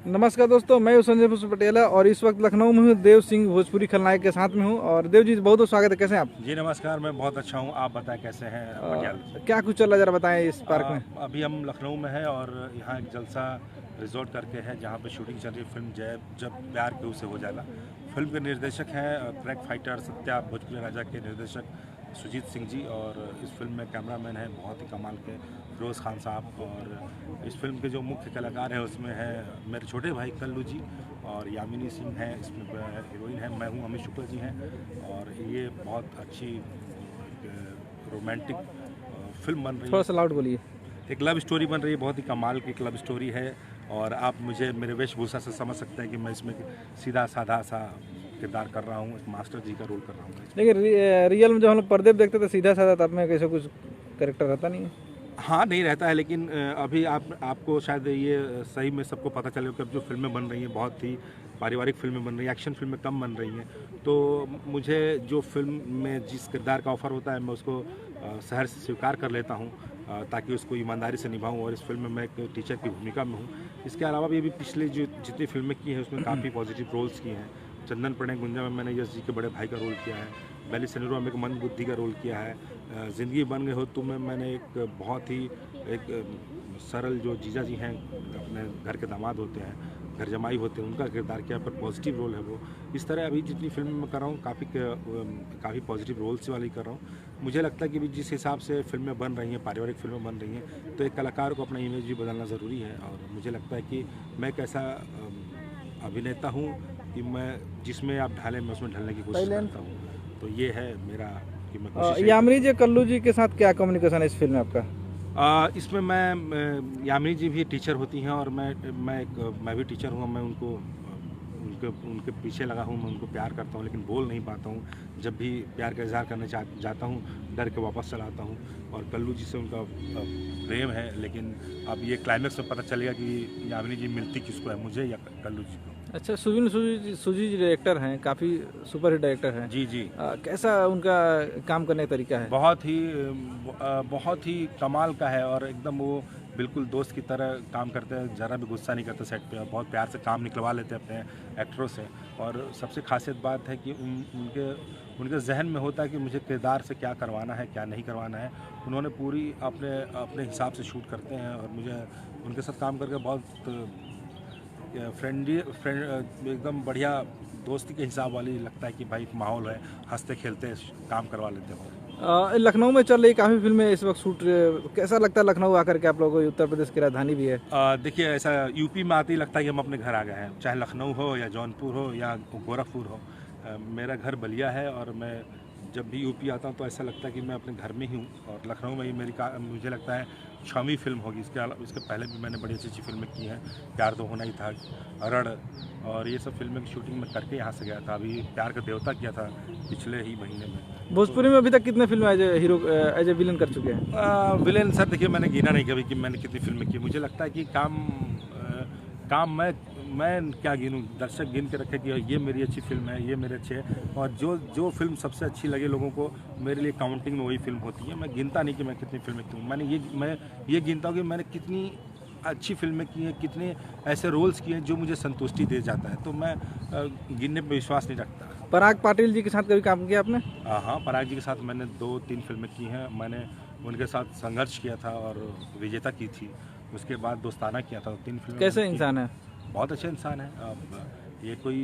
नमस्कार दोस्तों, मैं हूं संजय पुष्प पटेला और इस वक्त लखनऊ में हूं। देव सिंह भोजपुरी खलनायक के साथ में हूं। और देव जी, बहुत बहुत स्वागत है। कैसे हैं आप? जी नमस्कार, मैं बहुत अच्छा हूँ। आप बताएं कैसे हैं? पटियाला से। क्या कुछ चल रहा है, जरा बताएं इस पार्क में। अभी हम लखनऊ में हैं और यहाँ एक जलसा रिजॉर्ट करके है जहाँ पे शूटिंग चल रही है फिल्म जय जब प्यार केहू से हो जाला। फिल्म के निर्देशक हैं क्रैक फाइटर सत्या भोजपुरी राजा के निर्देशक सुजीत सिंह जी, और इस फिल्म में कैमरामैन हैं बहुत ही कमाल के फिरोज़ खान साहब। और इस फिल्म के जो मुख्य कलाकार हैं उसमें है मेरे छोटे भाई कल्लू जी, और यामिनी सिंह हैं इसमें हीरोइन है, मैं हूँ अमित शुक्ला जी हैं। और ये बहुत अच्छी रोमांटिक फिल्म बन रही है। थोड़ा सा लाउड बोलिए। एक लव स्टोरी बन रही है, बहुत ही कमाल की एक लव स्टोरी है। और आप मुझे मेरे वेशभूषा से समझ सकते हैं कि मैं इसमें सीधा साधा सा किरदार कर रहा हूँ, एक मास्टर जी का रोल कर रहा हूँ। लेकिन रियल में जब हम लोग पर्दे पे देखते थे सीधा साधा, तब में कैसे कुछ कैरेक्टर रहता नहीं है। हाँ, नहीं रहता है, लेकिन अभी आपको शायद ये सही में सबको पता चले कि अब जो फिल्में बन रही हैं बहुत ही पारिवारिक फिल्में बन रही हैं, एक्शन फिल्में कम बन रही हैं। तो मुझे जो फिल्म में जिस किरदार का ऑफ़र होता है मैं उसको सहर्ष से स्वीकार कर लेता हूँ, ताकि उसको ईमानदारी से निभाऊँ। और इस फिल्म में मैं एक टीचर की भूमिका में हूँ। इसके अलावा भी अभी पिछले जो जितनी फिल्में की हैं उसमें काफ़ी पॉजिटिव रोल्स किए हैं। चंदन प्रणय गुंजा में मैंने यश जी के बड़े भाई का रोल किया है। बैली सनीरवा में एक मंद बुद्धि का रोल किया है। ज़िंदगी बन गई हो तुम में मैंने एक बहुत ही एक सरल जो जीजा जी हैं, अपने घर के दामाद होते हैं, घर जमाई होते हैं, उनका किरदार किया, पर पॉजिटिव रोल है वो। इस तरह अभी जितनी फिल्म मैं कर रहा हूँ काफ़ी पॉजिटिव रोल्स वाली कर रहा हूँ। मुझे लगता है कि भी जिस हिसाब से फिल्में बन रही हैं, पारिवारिक फिल्में बन रही हैं, तो एक कलाकार को अपना इमेज भी बदलना ज़रूरी है। और मुझे लगता है कि मैं एक ऐसा अभिनेता हूँ कि मैं जिसमें आप ढालें मैं उसमें ढलने की कोशिश करता हूँ। तो ये है मेरा कि मैं कोशिश। यामिनी जी, कल्लू जी के साथ क्या कम्युनिकेशन है इस फिल्म में आपका? इसमें मैं यामिनी जी भी टीचर होती हैं और मैं भी टीचर हूँ। मैं उनको उनके पीछे लगा हूँ, मैं उनको प्यार करता हूँ लेकिन बोल नहीं पाता हूँ। जब भी प्यार का इजहार करने जाता हूँ डर के वापस चला आता हूँ। और कल्लू जी से उनका प्रेम है, लेकिन अब ये क्लाइमेक्स में पता चलेगा कि यामिनी जी मिलती किसको है, मुझे या कल्लू जी को। अच्छा, सुजी जी डायरेक्टर हैं, काफ़ी सुपर हिट डायरेक्टर हैं। जी जी। कैसा उनका काम करने का तरीका है? बहुत ही कमाल का है। और एकदम वो बिल्कुल दोस्त की तरह काम करते हैं, ज़रा भी गुस्सा नहीं करते सेट पे, और बहुत प्यार से काम निकलवा लेते हैं अपने एक्टरों से। और सबसे खासियत बात है कि उनके जहन में होता है कि मुझे किरदार से क्या करवाना है क्या नहीं करवाना है। उन्होंने पूरी अपने हिसाब से शूट करते हैं, और मुझे उनके साथ काम करके बहुत फ्रेंड एकदम बढ़िया दोस्ती के हिसाब वाली लगता है कि भाई एक माहौल है, हंसते खेलते काम करवा लेते हैं। लखनऊ में चल रही काफ़ी फिल्में इस वक्त शूट, कैसा लगता है लखनऊ आकर के आप लोगों को? उत्तर प्रदेश की राजधानी भी है। देखिए, ऐसा यूपी में आते ही लगता है कि हम अपने घर आ गए हैं, चाहे लखनऊ हो या जौनपुर हो या गोरखपुर हो। मेरा घर बलिया है और मैं जब भी यूपी आता हूँ तो ऐसा लगता है कि मैं अपने घर में ही हूँ। और लखनऊ में ही मुझे लगता है 6वीं फिल्म होगी। इसके पहले भी मैंने बड़ी अच्छी फिल्में की हैं। प्यार तो होना ही था, अरड़, और ये सब फिल्में की शूटिंग में करके यहाँ से गया था। अभी प्यार का देवता किया था पिछले ही महीने में। भोजपुरी में अभी तक कितने फिल्म एज ए विलन कर चुके हैं? विलेन सर देखिए, मैंने गिना नहीं कभी कि मैंने कितनी फिल्में की। मुझे लगता है कि काम मैं क्या गिनूँ, दर्शक गिन के रखे कि ये मेरी अच्छी फिल्म है, ये मेरे अच्छे है। और जो फिल्म सबसे अच्छी लगे लोगों को, मेरे लिए काउंटिंग में वही फिल्म होती है। मैं गिनता नहीं कि मैं कितनी फिल्में की हूँ। मैं ये गिनता हूँ कि मैंने कितनी अच्छी फिल्में की हैं, कितने ऐसे रोल्स किए हैं जो मुझे संतुष्टि दे जाता है। तो मैं गिनने पर विश्वास नहीं रखता। पराग पाटिल जी के साथ कभी काम किया आपने? हाँ, पराग जी के साथ मैंने 2-3 फिल्में की हैं। मैंने उनके साथ संघर्ष किया था और विजेता की थी। उसके बाद दोस्ताना किया था। 3 फिल्में। कैसे इंसान है? बहुत अच्छे इंसान है। अब ये कोई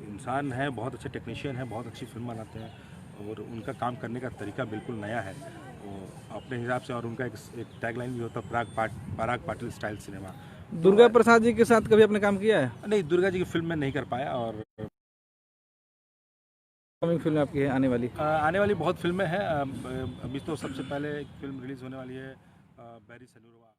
इंसान है, बहुत अच्छे टेक्नीशियन है, बहुत अच्छी फिल्म बनाते हैं। और उनका काम करने का तरीका बिल्कुल नया है वो अपने हिसाब से। और उनका एक टैगलाइन भी होता है, पराग पाटिल स्टाइल सिनेमा। दुर्गा प्रसाद जी के साथ कभी आपने काम किया है? नहीं, दुर्गा जी की फिल्म में नहीं कर पाया। और कमिंग फिल्म आपकी है आने वाली बहुत फिल्में हैं। अभी तो सबसे पहले एक फिल्म रिलीज़ होने वाली है, बैरी सनूरवा।